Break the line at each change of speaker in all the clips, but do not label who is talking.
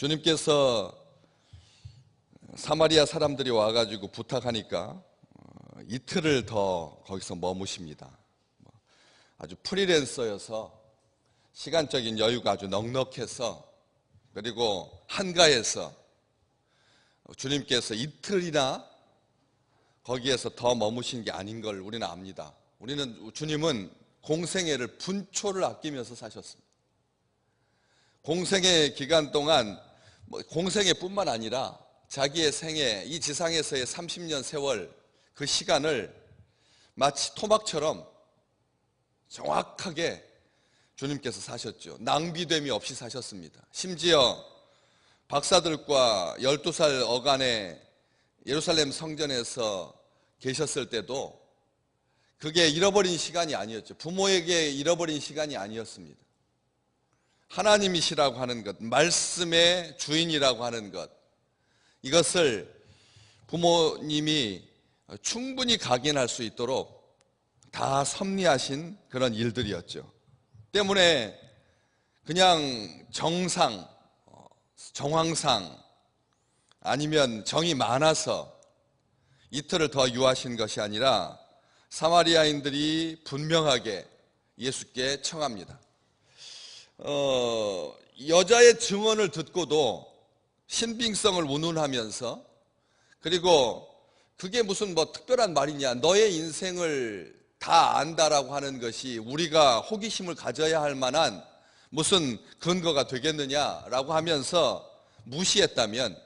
주님께서 사마리아 사람들이 와가지고 부탁하니까 이틀을 더 거기서 머무십니다. 아주 프리랜서여서 시간적인 여유가 아주 넉넉해서, 그리고 한가해서 주님께서 이틀이나 거기에서 더 머무신 게 아닌 걸 우리는 압니다. 주님은 공생애를 분초를 아끼면서 사셨습니다. 공생애 기간 동안 공생애뿐만 아니라 자기의 생애, 이 지상에서의 30년 세월, 그 시간을 마치 토막처럼 정확하게 주님께서 사셨죠. 낭비됨이 없이 사셨습니다. 심지어 박사들과 12살 어간에 예루살렘 성전에서 계셨을 때도 그게 잃어버린 시간이 아니었죠. 부모에게 잃어버린 시간이 아니었습니다. 하나님이시라고 하는 것, 말씀의 주인이라고 하는 것, 이것을 부모님이 충분히 각인할 수 있도록 다 섭리하신 그런 일들이었죠. 때문에 그냥 정황상 아니면 정이 많아서 이틀을 더 유하신 것이 아니라 사마리아인들이 분명하게 예수께 청합니다. 여자의 증언을 듣고도 신빙성을 운운하면서, 그리고 그게 무슨 특별한 말이냐, 너의 인생을 다 안다라고 하는 것이 우리가 호기심을 가져야 할 만한 무슨 근거가 되겠느냐라고 하면서 무시했다면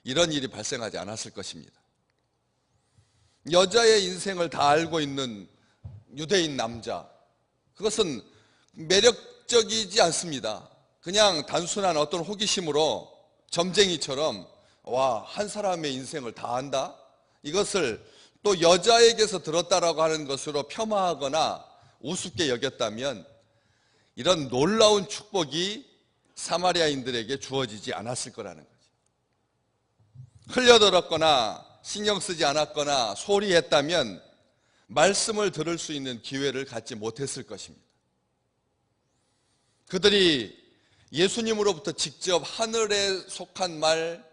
이런 일이 발생하지 않았을 것입니다. 여자의 인생을 다 알고 있는 유대인 남자, 그것은 매력적이지 않습니다. 그냥 단순한 어떤 호기심으로 점쟁이처럼 한 사람의 인생을 다 안다? 이것을 또 여자에게서 들었다라고 하는 것으로 폄하하거나 우습게 여겼다면 이런 놀라운 축복이 사마리아인들에게 주어지지 않았을 거라는 거죠. 흘려들었거나 신경 쓰지 않았거나 소리했다면 말씀을 들을 수 있는 기회를 갖지 못했을 것입니다. 그들이 예수님으로부터 직접 하늘에 속한 말,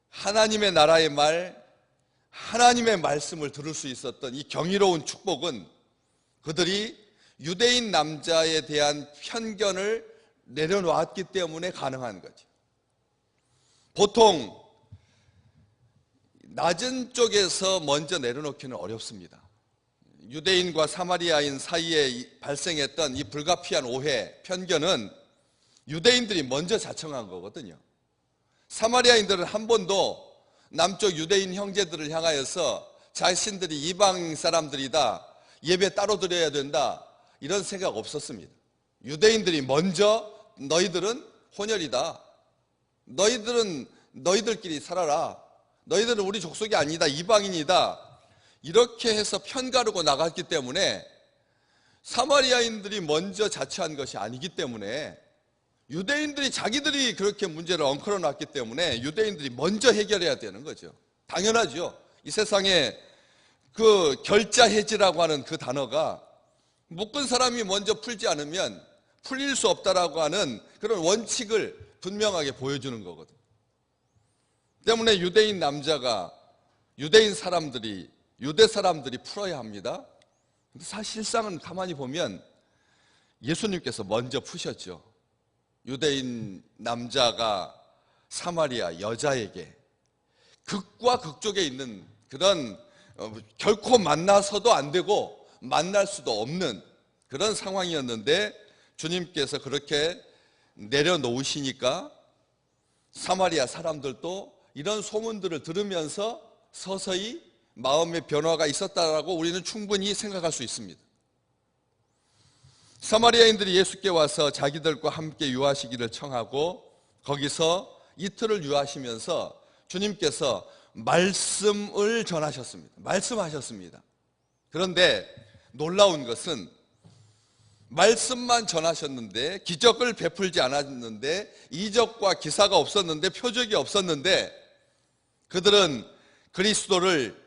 하나님의 나라의 말, 하나님의 말씀을 들을 수 있었던 이 경이로운 축복은 그들이 유대인 남자에 대한 편견을 내려놓았기 때문에 가능한 거죠. 보통 낮은 쪽에서 먼저 내려놓기는 어렵습니다. 유대인과 사마리아인 사이에 발생했던 이 불가피한 오해, 편견은 유대인들이 먼저 자청한 거거든요. 사마리아인들은 한 번도 남쪽 유대인 형제들을 향하여서 자신들이 이방 사람들이다, 예배 따로 드려야 된다, 이런 생각 없었습니다. 유대인들이 먼저 너희들은 혼혈이다, 너희들은 너희들끼리 살아라, 너희들은 우리 족속이 아니다, 이방인이다, 이렇게 해서 편가르고 나갔기 때문에 사마리아인들이 먼저 자처한 것이 아니기 때문에 유대인들이 자기들이 그렇게 문제를 엉클어 놨기 때문에 유대인들이 먼저 해결해야 되는 거죠. 당연하죠. 이 세상에 그 결자해지라고 하는 그 단어가 묶은 사람이 먼저 풀지 않으면 풀릴 수 없다라고 하는 그런 원칙을 분명하게 보여주는 거거든요. 때문에 유대인 남자가 유대 사람들이 풀어야 합니다. 근데 사실상은 가만히 보면 예수님께서 먼저 푸셨죠. 유대인 남자가 사마리아 여자에게 극과 극쪽에 있는 그런 결코 만나서도 안 되고 만날 수도 없는 그런 상황이었는데 주님께서 그렇게 내려놓으시니까 사마리아 사람들도 이런 소문들을 들으면서 서서히 마음의 변화가 있었다라고 우리는 충분히 생각할 수 있습니다. 사마리아인들이 예수께 와서 자기들과 함께 유하시기를 청하고 거기서 이틀을 유하시면서 주님께서 말씀을 전하셨습니다. 말씀하셨습니다. 그런데 놀라운 것은 말씀만 전하셨는데 기적을 베풀지 않았는데 이적과 기사가 없었는데 표적이 없었는데 그들은 그리스도를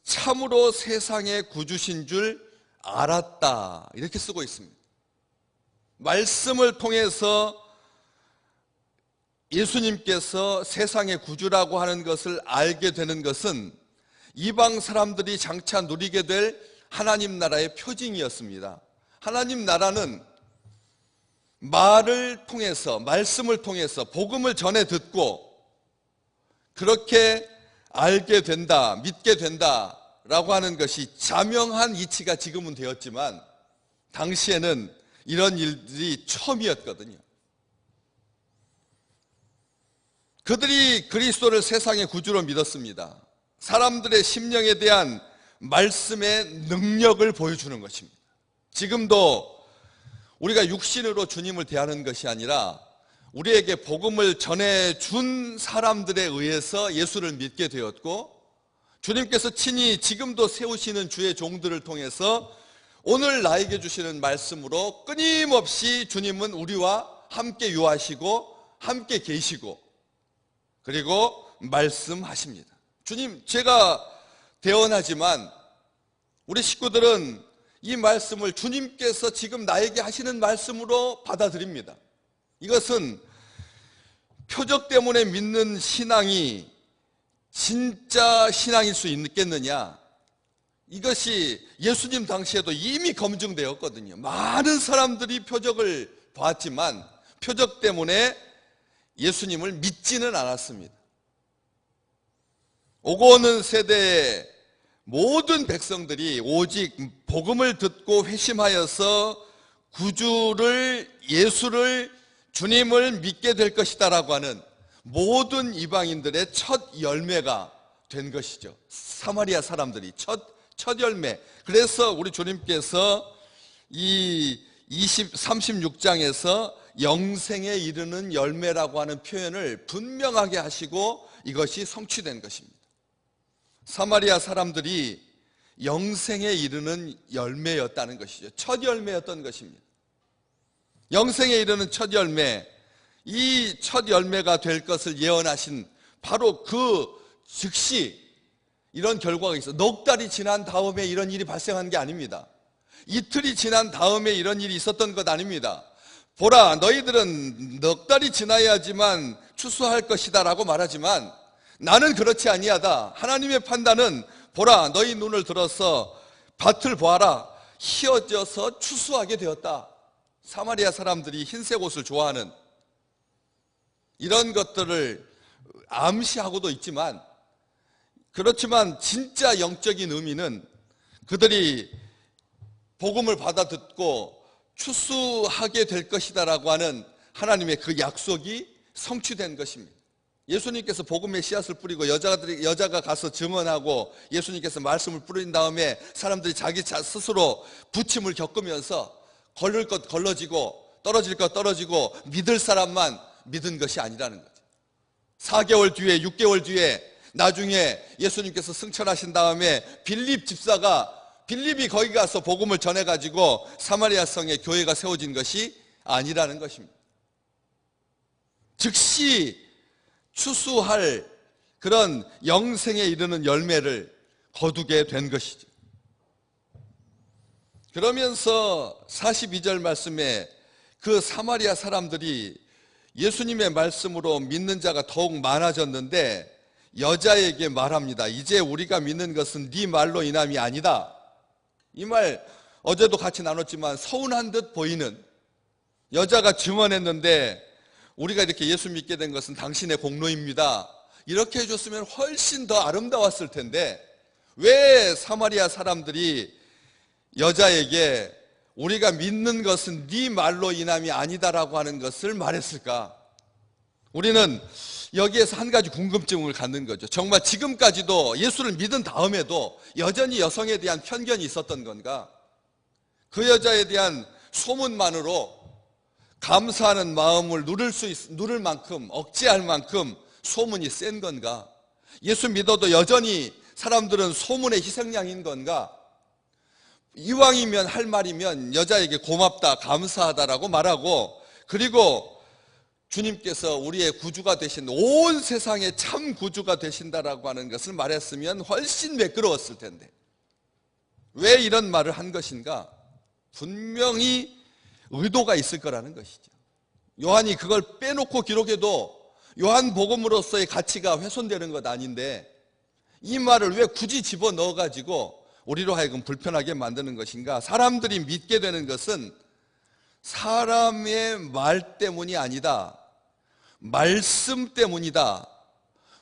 참으로 세상의 구주신 줄 알았다, 이렇게 쓰고 있습니다. 말씀을 통해서 예수님께서 세상의 구주라고 하는 것을 알게 되는 것은 이방 사람들이 장차 누리게 될 하나님 나라의 표징이었습니다. 하나님 나라는 말을 통해서, 말씀을 통해서 복음을 전해 듣고 그렇게 알게 된다, 믿게 된다라고 하는 것이 자명한 이치가 지금은 되었지만 당시에는 이런 일들이 처음이었거든요. 그들이 그리스도를 세상의 구주로 믿었습니다. 사람들의 심령에 대한 말씀의 능력을 보여주는 것입니다. 지금도 우리가 육신으로 주님을 대하는 것이 아니라 우리에게 복음을 전해준 사람들에 의해서 예수를 믿게 되었고, 주님께서 친히 지금도 세우시는 주의 종들을 통해서 오늘 나에게 주시는 말씀으로 끊임없이 주님은 우리와 함께 유하시고 함께 계시고 그리고 말씀하십니다. 주님, 제가 대언하지만 우리 식구들은 이 말씀을 주님께서 지금 나에게 하시는 말씀으로 받아들입니다. 이것은 표적 때문에 믿는 신앙이 진짜 신앙일 수 있겠느냐? 이것이 예수님 당시에도 이미 검증되었거든요. 많은 사람들이 표적을 봤지만 표적 때문에 예수님을 믿지는 않았습니다. 오고 오는 세대의 모든 백성들이 오직 복음을 듣고 회심하여서 구주를, 예수를, 주님을 믿게 될 것이다라고 하는 모든 이방인들의 첫 열매가 된 것이죠. 사마리아 사람들이 첫 열매. 그래서 우리 주님께서 이 36장에서 영생에 이르는 열매라고 하는 표현을 분명하게 하시고 이것이 성취된 것입니다. 사마리아 사람들이 영생에 이르는 열매였다는 것이죠. 첫 열매였던 것입니다. 영생에 이르는 첫 열매, 이 첫 열매가 될 것을 예언하신 바로 그 즉시 이런 결과가 있어요. 넉 달이 지난 다음에 이런 일이 발생한 게 아닙니다. 이틀이 지난 다음에 이런 일이 있었던 것 아닙니다. 보라, 너희들은 넉 달이 지나야지만 추수할 것이다 라고 말하지만 나는 그렇지 아니하다. 하나님의 판단은 보라, 너희 눈을 들어서 밭을 보아라, 희어져서 추수하게 되었다. 사마리아 사람들이 흰색 옷을 좋아하는 이런 것들을 암시하고도 있지만, 그렇지만 진짜 영적인 의미는 그들이 복음을 받아 듣고 추수하게 될 것이다라고 하는 하나님의 그 약속이 성취된 것입니다. 예수님께서 복음의 씨앗을 뿌리고 여자가 가서 증언하고 예수님께서 말씀을 뿌린 다음에 사람들이 자기 스스로 부침을 겪으면서 걸릴 것 걸러지고 떨어질 것 떨어지고 믿을 사람만 믿은 것이 아니라는 거죠. 4개월 뒤에 6개월 뒤에 나중에 예수님께서 승천하신 다음에 빌립이 거기 가서 복음을 전해가지고 사마리아 성에 교회가 세워진 것이 아니라는 것입니다. 즉시 추수할 그런 영생에 이르는 열매를 거두게 된 것이죠. 그러면서 42절 말씀에 그 사마리아 사람들이 예수님의 말씀으로 믿는 자가 더욱 많아졌는데 여자에게 말합니다. 이제 우리가 믿는 것은 네 말로 인함이 아니다. 이 말 어제도 같이 나눴지만 서운한 듯 보이는, 여자가 증언했는데 우리가 이렇게 예수 믿게 된 것은 당신의 공로입니다. 이렇게 해줬으면 훨씬 더 아름다웠을 텐데 왜 사마리아 사람들이 여자에게 우리가 믿는 것은 네 말로 인함이 아니다라고 하는 것을 말했을까? 우리는 여기에서 한 가지 궁금증을 갖는 거죠. 정말 지금까지도 예수를 믿은 다음에도 여전히 여성에 대한 편견이 있었던 건가? 그 여자에 대한 소문만으로 감사하는 마음을 누를 만큼, 억제할 만큼 소문이 센 건가? 예수 믿어도 여전히 사람들은 소문의 희생양인 건가? 이왕이면 할 말이면 여자에게 고맙다, 감사하다라고 말하고, 그리고 주님께서 우리의 구주가 되신, 온 세상의 참 구주가 되신다라고 하는 것을 말했으면 훨씬 매끄러웠을 텐데 왜 이런 말을 한 것인가? 분명히 의도가 있을 거라는 것이죠. 요한이 그걸 빼놓고 기록해도 요한복음으로서의 가치가 훼손되는 것 아닌데 이 말을 왜 굳이 집어넣어가지고 우리로 하여금 불편하게 만드는 것인가? 사람들이 믿게 되는 것은 사람의 말 때문이 아니다. 말씀 때문이다.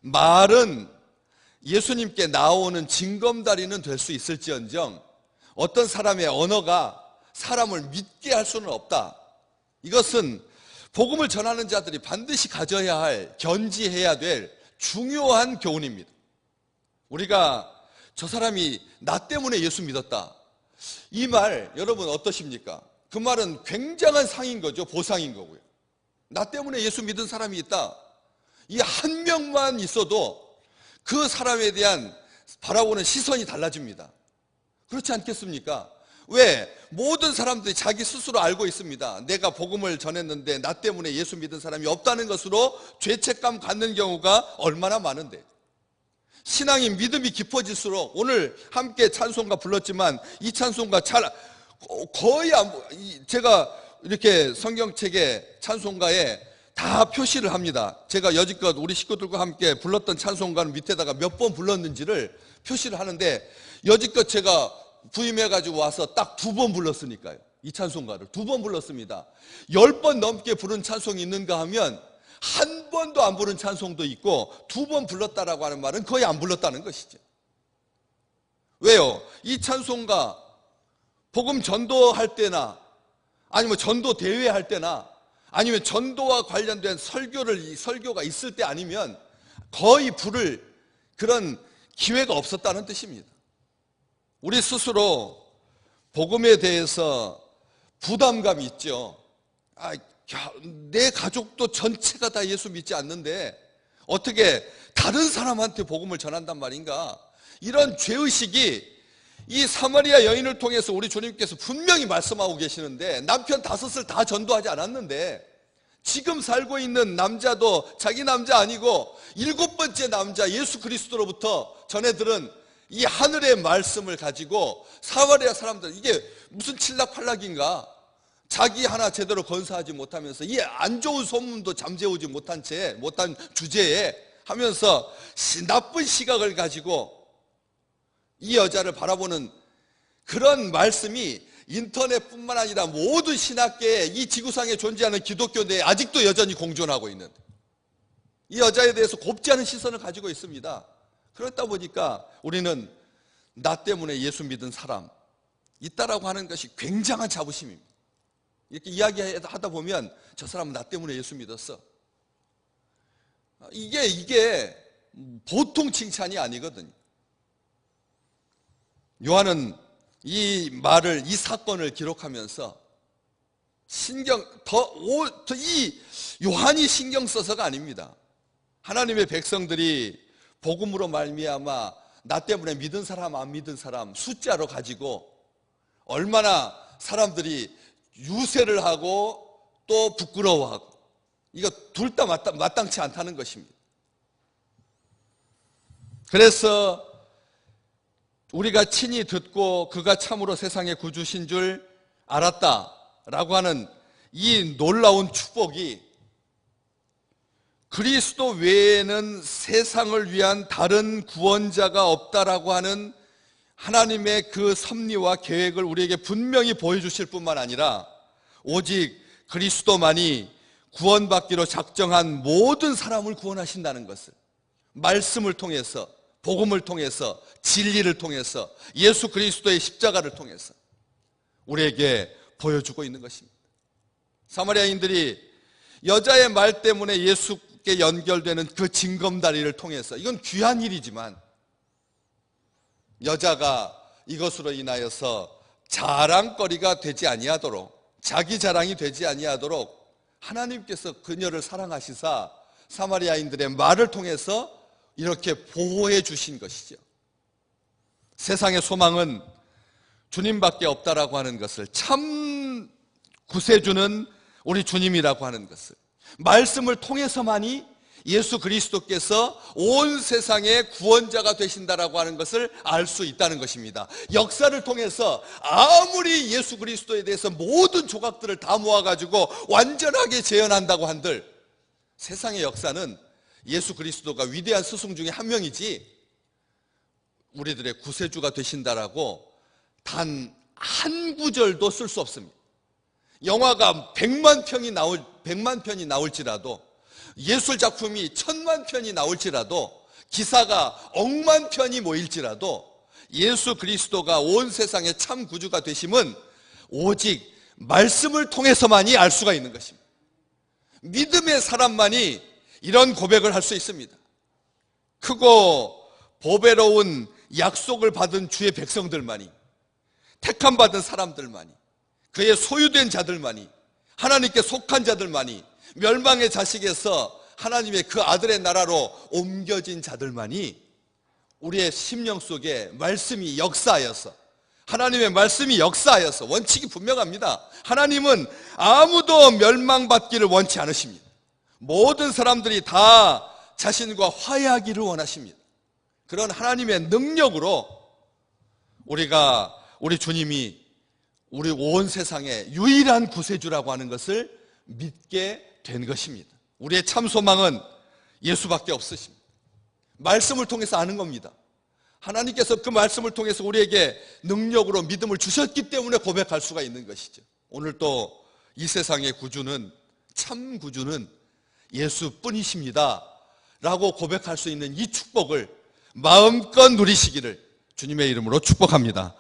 말은 예수님께 나오는 징검다리는 될 수 있을지언정 어떤 사람의 언어가 사람을 믿게 할 수는 없다. 이것은 복음을 전하는 자들이 반드시 가져야 할, 견지해야 될 중요한 교훈입니다. 우리가 저 사람이 나 때문에 예수 믿었다. 이 말 여러분 어떠십니까? 그 말은 굉장한 상인 거죠. 보상인 거고요. 나 때문에 예수 믿은 사람이 있다. 이 한 명만 있어도 그 사람에 대한 바라보는 시선이 달라집니다. 그렇지 않겠습니까? 왜? 모든 사람들이 자기 스스로 알고 있습니다. 내가 복음을 전했는데 나 때문에 예수 믿은 사람이 없다는 것으로 죄책감 갖는 경우가 얼마나 많은데, 신앙이 믿음이 깊어질수록, 오늘 함께 찬송가 불렀지만 이 찬송가 거의 제가 이렇게 성경책에 찬송가에 다 표시를 합니다. 제가 여지껏 우리 식구들과 함께 불렀던 찬송가는 밑에다가 몇 번 불렀는지를 표시를 하는데, 여지껏 제가 부임해가지고 와서 딱 2번 불렀으니까요. 이 찬송가를 2번 불렀습니다. 10번 넘게 부른 찬송이 있는가 하면 한 번도 안 부른 찬송도 있고 2번 불렀다라고 하는 말은 거의 안 불렀다는 것이죠. 왜요? 이 찬송가 복음 전도할 때나 아니면 전도 대회 할 때나 아니면 전도와 관련된 설교가 있을 때 아니면 거의 부를 그런 기회가 없었다는 뜻입니다. 우리 스스로 복음에 대해서 부담감이 있죠. 내 가족도 전체가 다 예수 믿지 않는데 어떻게 다른 사람한테 복음을 전한단 말인가? 이런 죄의식이 이 사마리아 여인을 통해서 우리 주님께서 분명히 말씀하고 계시는데, 남편 5을 다 전도하지 않았는데 지금 살고 있는 남자도 자기 남자 아니고 7번째 남자 예수 그리스도로부터 전해 들은 이 하늘의 말씀을 가지고 사마리아 사람들, 이게 무슨 칠락팔락인가? 자기 하나 제대로 건사하지 못하면서 이 안 좋은 소문도 잠재우지 못한 주제에 하면서 나쁜 시각을 가지고 이 여자를 바라보는 그런 말씀이 인터넷뿐만 아니라 모든 신학계에, 이 지구상에 존재하는 기독교 내에 아직도 여전히 공존하고 있는, 이 여자에 대해서 곱지 않은 시선을 가지고 있습니다. 그렇다 보니까 우리는 나 때문에 예수 믿은 사람 있다라고 하는 것이 굉장한 자부심입니다. 이렇게 이야기하다 보면 저 사람은 나 때문에 예수 믿었어. 이게 보통 칭찬이 아니거든요. 요한은 이 사건을 기록하면서 이 요한이 신경 써서가 아닙니다. 하나님의 백성들이 복음으로 말미암아 나 때문에 믿은 사람 안 믿은 사람 숫자로 가지고 얼마나 사람들이 유세를 하고 또 부끄러워하고, 이거 둘 다 마땅치 않다는 것입니다. 그래서 우리가 친히 듣고 그가 참으로 세상의 구주신 줄 알았다라고 하는 이 놀라운 축복이, 그리스도 외에는 세상을 위한 다른 구원자가 없다라고 하는 하나님의 그 섭리와 계획을 우리에게 분명히 보여주실 뿐만 아니라 오직 그리스도만이 구원받기로 작정한 모든 사람을 구원하신다는 것을 말씀을 통해서, 복음을 통해서, 진리를 통해서, 예수 그리스도의 십자가를 통해서 우리에게 보여주고 있는 것입니다. 사마리아인들이 여자의 말 때문에 예수께 연결되는 그 징검다리를 통해서, 이건 귀한 일이지만 여자가 이것으로 인하여서 자랑거리가 되지 아니하도록, 자기 자랑이 되지 아니하도록 하나님께서 그녀를 사랑하시사 사마리아인들의 말을 통해서 이렇게 보호해 주신 것이죠. 세상의 소망은 주님밖에 없다라고 하는 것을, 참 구세주는 우리 주님이라고 하는 것을, 말씀을 통해서만이 예수 그리스도께서 온 세상의 구원자가 되신다라고 하는 것을 알 수 있다는 것입니다. 역사를 통해서 아무리 예수 그리스도에 대해서 모든 조각들을 다 모아가지고 완전하게 재현한다고 한들 세상의 역사는 예수 그리스도가 위대한 스승 중에 한 명이지 우리들의 구세주가 되신다라고 단 한 구절도 쓸 수 없습니다. 영화가 100만 편이 나올지라도, 예술 작품이 1000만 편이 나올지라도, 기사가 억만 편이 모일지라도 예수 그리스도가 온 세상의 참 구주가 되심은 오직 말씀을 통해서만이 알 수가 있는 것입니다. 믿음의 사람만이 이런 고백을 할 수 있습니다. 크고 보배로운 약속을 받은 주의 백성들만이, 택함 받은 사람들만이, 그의 소유된 자들만이, 하나님께 속한 자들만이, 멸망의 자식에서 하나님의 그 아들의 나라로 옮겨진 자들만이 우리의 심령 속에 말씀이 역사하여서, 하나님의 말씀이 역사하여서, 원칙이 분명합니다. 하나님은 아무도 멸망받기를 원치 않으십니다. 모든 사람들이 다 자신과 화해하기를 원하십니다. 그런 하나님의 능력으로 우리 주님이 우리 온 세상의 유일한 구세주라고 하는 것을 믿게 된 것입니다. 우리의 참 소망은 예수밖에 없으십니다. 말씀을 통해서 아는 겁니다. 하나님께서 그 말씀을 통해서 우리에게 능력으로 믿음을 주셨기 때문에 고백할 수가 있는 것이죠. 오늘 또 이 세상의 구주는, 참 구주는 예수뿐이십니다 라고 고백할 수 있는 이 축복을 마음껏 누리시기를 주님의 이름으로 축복합니다.